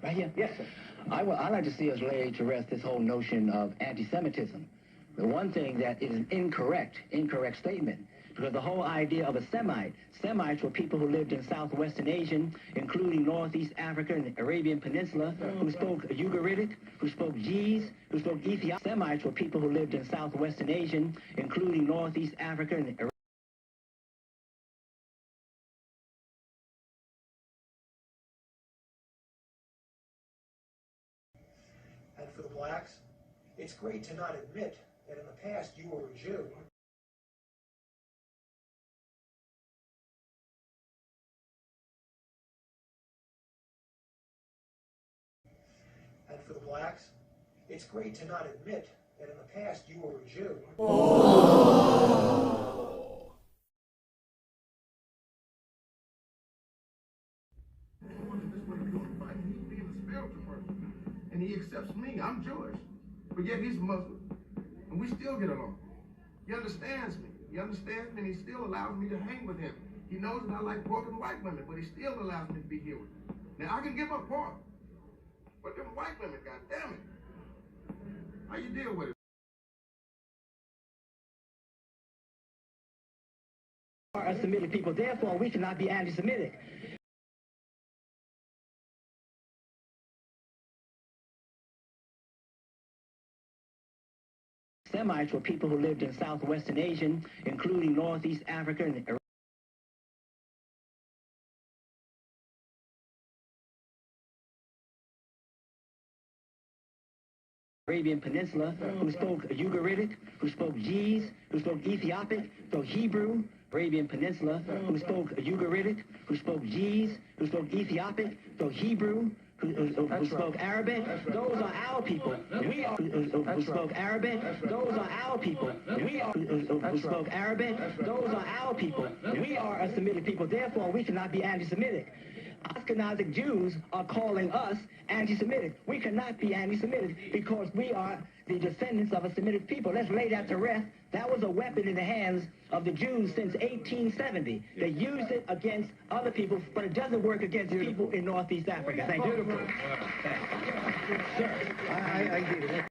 Right here? Yes, sir. I'd like to see us lay to rest this whole notion of anti-Semitism. The one thing that is an incorrect statement, because the whole idea of a Semite, Semites were people who lived in southwestern Asia, including northeast Africa and the Arabian Peninsula, who spoke Ugaritic, who spoke Ge'ez, who spoke Ethiopian. Semites were people who lived in southwestern Asia, including northeast Africa and the And for the blacks, it's great to not admit that in the past you were a Jew. And for the blacks, it's great to not admit that in the past you were a Jew. And he accepts me. I'm Jewish, but yet he's Muslim, and we still get along. He understands me. He understands me, and he still allows me to hang with him. He knows that I like pork and white women, but he still allows me to be here with him. Now, I can give up pork, but them white women, goddammit. How you deal with it? Are Semitic people, therefore we cannot be anti-Semitic. Semites were people who lived in southwestern Asia, including northeast Africa and the Arabian Peninsula, who spoke Ugaritic, who spoke Ge'ez, who spoke Ethiopic, spoke Hebrew. Arabian Peninsula, who spoke Ugaritic, who spoke Ge'ez, who spoke Ethiopic, spoke Hebrew, who spoke Arabic. Those are our people. We are who spoke Arabic. Those are our people. We are who spoke Arabic. Those are our people. We are a Semitic people. Therefore, we cannot be anti-Semitic. Ashkenazic Jews are calling us anti-Semitic. We cannot be anti-Semitic because we are the descendants of a Semitic people. Let's lay that to rest. That was a weapon in the hands of the Jews since 1870. They used it against other people, but it doesn't work against people in Northeast Africa. Thank you. Beautiful. Sir, I get it.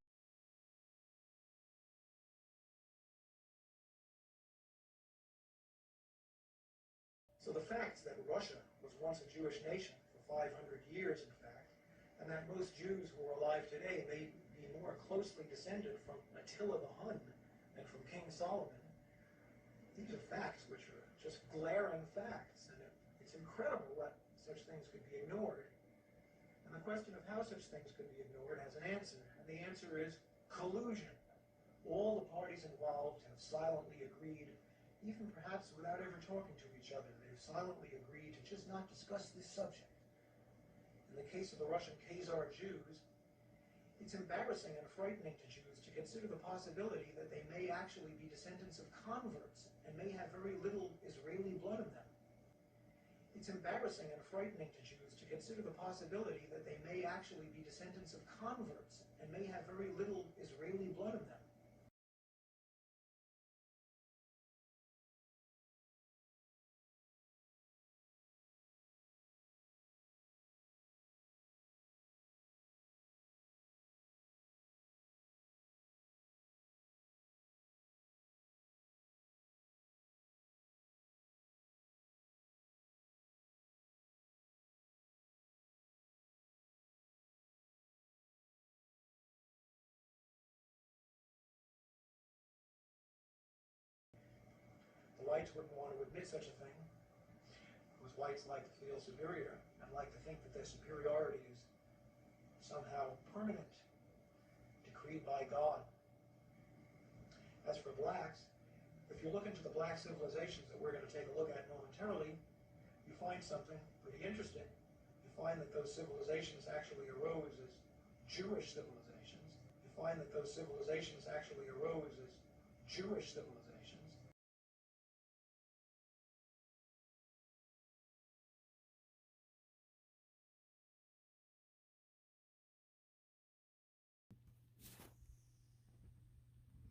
So the facts that Russia was once a Jewish nation for 500 years, in fact, and that most Jews who are alive today may be more closely descended from Attila the Hun than from King Solomon, these are facts which are just glaring facts, and it's incredible that such things could be ignored. And the question of how such things could be ignored has an answer, and the answer is collusion. All the parties involved have silently agreed, even perhaps without ever talking to each other, they've silently agreed to just not discuss this subject. In the case of the Russian Khazar Jews, it's embarrassing and frightening to Jews to consider the possibility that they may actually be descendants of converts and may have very little Israeli blood in them. It's embarrassing and frightening to Jews to consider the possibility that they may actually be descendants of converts and may have very little Israeli blood in them. The whites wouldn't want to admit such a thing, because whites like to feel superior and like to think that their superiority is somehow permanent, decreed by God. As for blacks, if you look into the black civilizations that we're going to take a look at momentarily, you find something pretty interesting. You find that those civilizations actually arose as Jewish civilizations. You find that those civilizations actually arose as Jewish civilizations.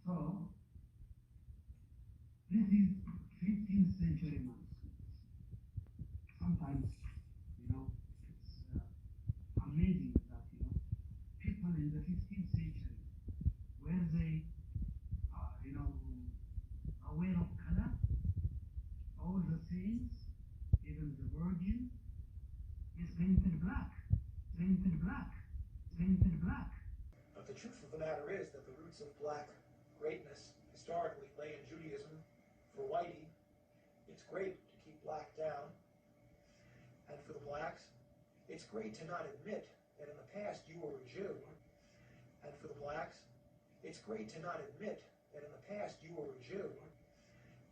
So, this is 15th century nonsense. Sometimes, it's amazing that, people in the 15th century, were they, aware of color? All the saints, even the Virgin, is painted black, painted black, painted black. But the truth of the matter is that the roots of black greatness historically lay in Judaism. For whitey, it's great to keep black down. And for the blacks, it's great to not admit that in the past you were a Jew. And for the blacks, it's great to not admit that in the past you were a Jew.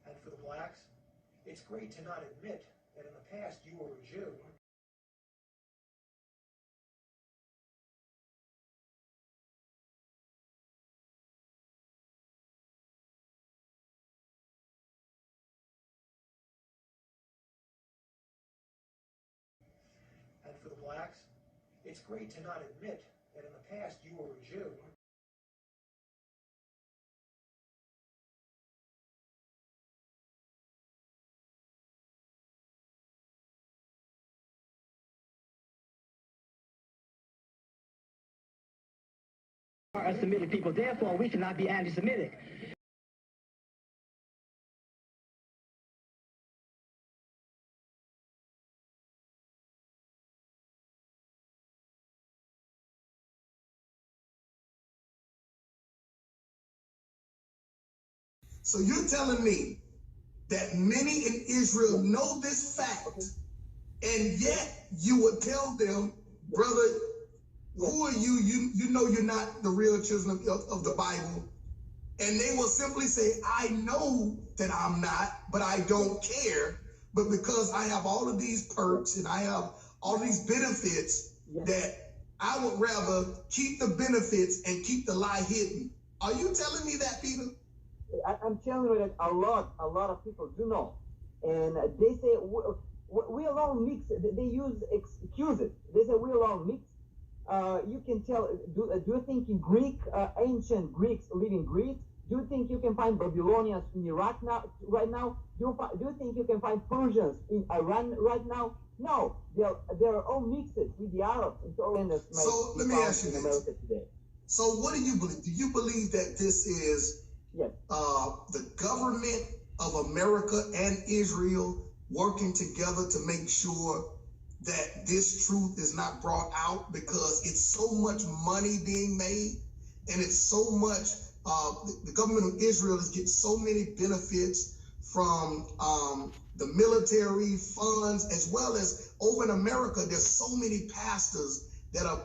And for the blacks, it's great to not admit that in the past you were a Jew. And for the blacks, it's great to not admit that in the past you were a Jew. Are a Semitic people, therefore we cannot be anti-Semitic. So you're telling me that many in Israel know this fact, and yet you would tell them, brother, who are you? You know you're not the real children of the Bible. And they will simply say, I know that I'm not, but I don't care. But because I have all of these perks and I have all of these benefits, that I would rather keep the benefits and keep the lie hidden. Are you telling me that, Peter? I'm telling you that a lot of people do know. And they say, we alone mix. They use excuses. They say, we alone mix. You can tell, do you think in Greek, ancient Greeks live in Greece? Do you think you can find Babylonians in Iraq right now? Do you think you can find Persians in Iran right now? No, they're all mixed with the Arabs. So let me ask you this. So what do you believe? Do you believe that this is the government of America and Israel working together to make sure that this truth is not brought out, because it's so much money being made and it's so much, the government of Israel is getting so many benefits from the military funds, as well as over in America, there's so many pastors that are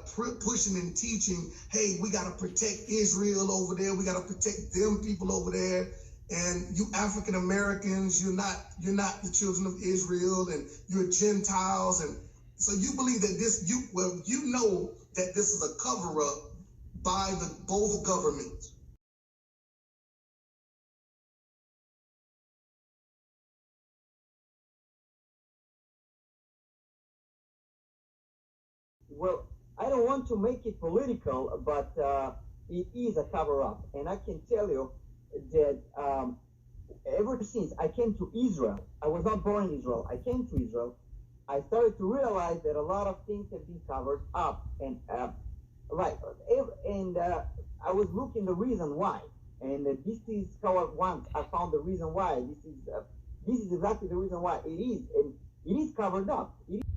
pushing and teaching, hey, we got to protect Israel over there. We got to protect them people over there. And you African Americans, you're not the children of Israel, and you're Gentiles. And so you believe that you know that this is a cover up by both governments. Well, I don't want to make it political, but it is a cover-up. And I can tell you that ever since I came to Israel, I was not born in Israel, I came to Israel, I started to realize that a lot of things have been covered up. And I was looking the reason why. And this is how once I found the reason why. This is exactly the reason why it is. And it is covered up.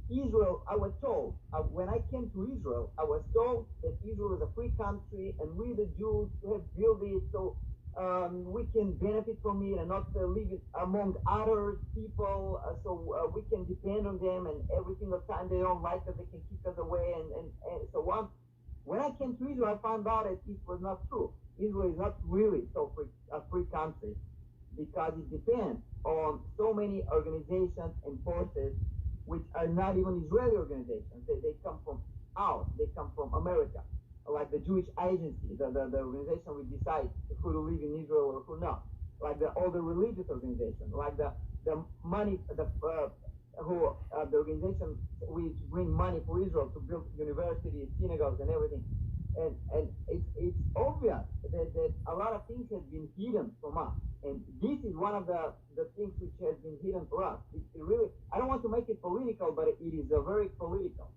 Israel, I was told, when I came to Israel, I was told that Israel is a free country and we the Jews have built it so we can benefit from it and not leave it among other people, so we can depend on them, and every single time they don't like us, they can kick us away and so on. When I came to Israel, I found out that it was not true. Israel is not really a free country, because it depends on so many organizations and forces which are not even Israeli organizations. They come from out. They come from America, like the Jewish Agency, the organization which decides who to live in Israel or who not, like all the religious organizations, like the organization which bring money for Israel to build universities, synagogues, and everything. And it's obvious that a lot of things have been hidden from us. And this is one of the things which has been hidden for us. It really, I don't want to make it political, but it is very political.